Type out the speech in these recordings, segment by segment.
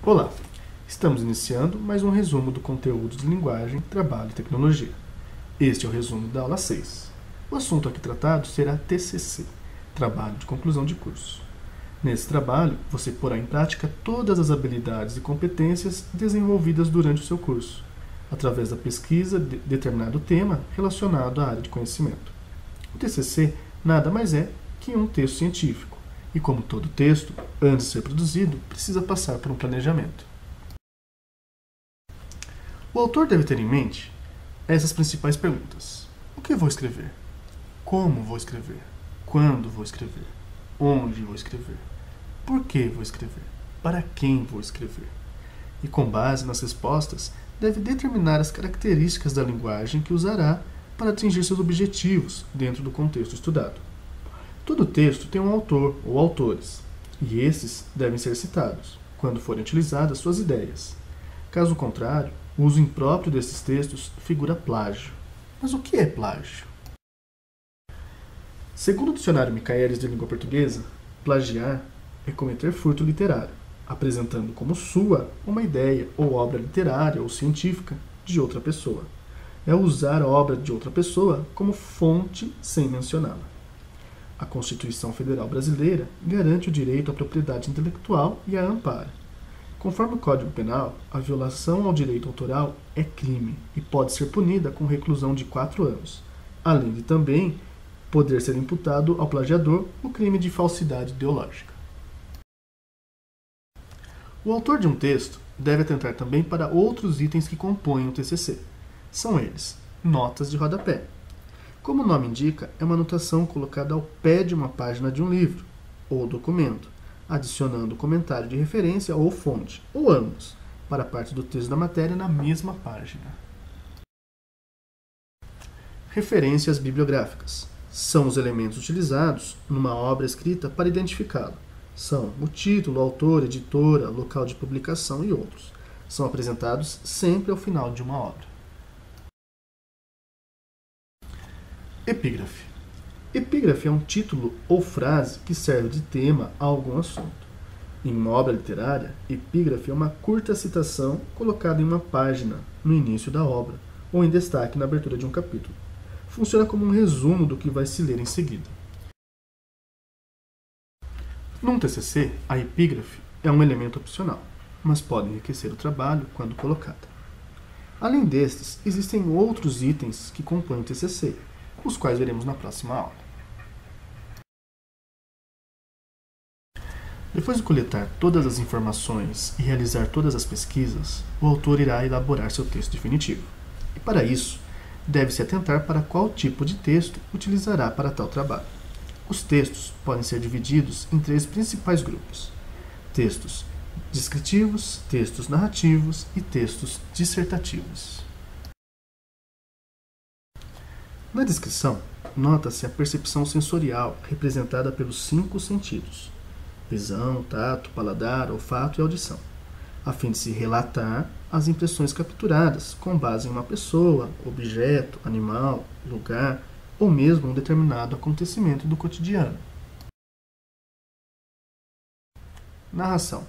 Olá, estamos iniciando mais um resumo do conteúdo de linguagem, trabalho e tecnologia. Este é o resumo da aula 6. O assunto aqui tratado será TCC, Trabalho de Conclusão de Curso. Nesse trabalho, você porá em prática todas as habilidades e competências desenvolvidas durante o seu curso, através da pesquisa de determinado tema relacionado à área de conhecimento. O TCC nada mais é que um texto científico, e como todo texto, antes de ser produzido, precisa passar por um planejamento. O autor deve ter em mente essas principais perguntas. O que vou escrever? Como vou escrever? Quando vou escrever? Onde vou escrever? Por que vou escrever? Para quem vou escrever? E com base nas respostas, deve determinar as características da linguagem que usará para atingir seus objetivos dentro do contexto estudado. Todo texto tem um autor ou autores, e esses devem ser citados, quando forem utilizadas suas ideias. Caso contrário, o uso impróprio desses textos figura plágio. Mas o que é plágio? Segundo o dicionário Michaelis de Língua Portuguesa, plagiar é cometer furto literário, apresentando como sua uma ideia ou obra literária ou científica de outra pessoa. É usar a obra de outra pessoa como fonte sem mencioná-la. A Constituição Federal Brasileira garante o direito à propriedade intelectual e a ampara. Conforme o Código Penal, a violação ao direito autoral é crime e pode ser punida com reclusão de 4 anos, além de também poder ser imputado ao plagiador o crime de falsidade ideológica. O autor de um texto deve atentar também para outros itens que compõem o TCC. São eles: notas de rodapé. Como o nome indica, é uma anotação colocada ao pé de uma página de um livro ou documento, adicionando comentário de referência ou fonte, ou ambos, para a parte do texto da matéria na mesma página. Referências bibliográficas. São os elementos utilizados numa obra escrita para identificá-lo. São o título, autor, editora, local de publicação e outros. São apresentados sempre ao final de uma obra. Epígrafe. Epígrafe é um título ou frase que serve de tema a algum assunto. Em uma obra literária, epígrafe é uma curta citação colocada em uma página no início da obra ou em destaque na abertura de um capítulo. Funciona como um resumo do que vai se ler em seguida. Num TCC, a epígrafe é um elemento opcional, mas pode enriquecer o trabalho quando colocada. Além destes, existem outros itens que compõem o TCC, os quais veremos na próxima aula. Depois de coletar todas as informações e realizar todas as pesquisas, o autor irá elaborar seu texto definitivo. E para isso, deve-se atentar para qual tipo de texto utilizará para tal trabalho. Os textos podem ser divididos em 3 principais grupos: textos descritivos, textos narrativos e textos dissertativos. Na descrição, nota-se a percepção sensorial representada pelos 5 sentidos: visão, tato, paladar, olfato e audição, a fim de se relatar as impressões capturadas com base em uma pessoa, objeto, animal, lugar ou mesmo um determinado acontecimento do cotidiano. Narração.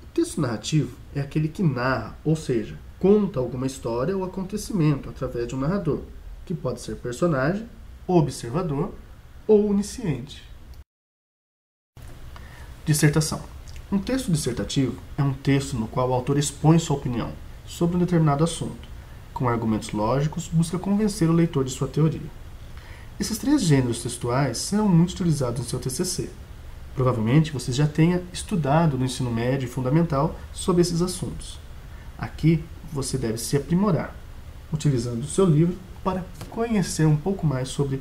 O texto narrativo é aquele que narra, ou seja, conta alguma história ou acontecimento através de um narrador, que pode ser personagem, observador ou onisciente. Dissertação. Um texto dissertativo é um texto no qual o autor expõe sua opinião sobre um determinado assunto. Com argumentos lógicos, busca convencer o leitor de sua teoria. Esses 3 gêneros textuais serão muito utilizados no seu TCC. Provavelmente você já tenha estudado no ensino médio e fundamental sobre esses assuntos. Aqui você deve se aprimorar, utilizando o seu livro para conhecer um pouco mais sobre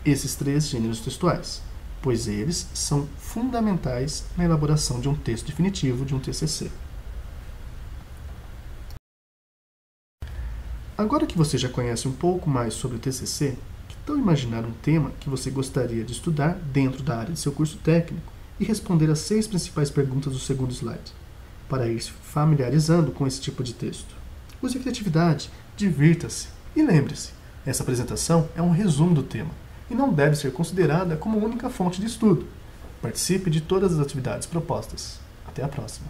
esses 3 gêneros textuais, pois eles são fundamentais na elaboração de um texto definitivo de um TCC. Agora que você já conhece um pouco mais sobre o TCC, que tal imaginar um tema que você gostaria de estudar dentro da área de seu curso técnico e responder as 6 principais perguntas do segundo slide, para ir se familiarizando com esse tipo de texto? Use a criatividade, divirta-se e lembre-se, essa apresentação é um resumo do tema e não deve ser considerada como única fonte de estudo. Participe de todas as atividades propostas. Até a próxima!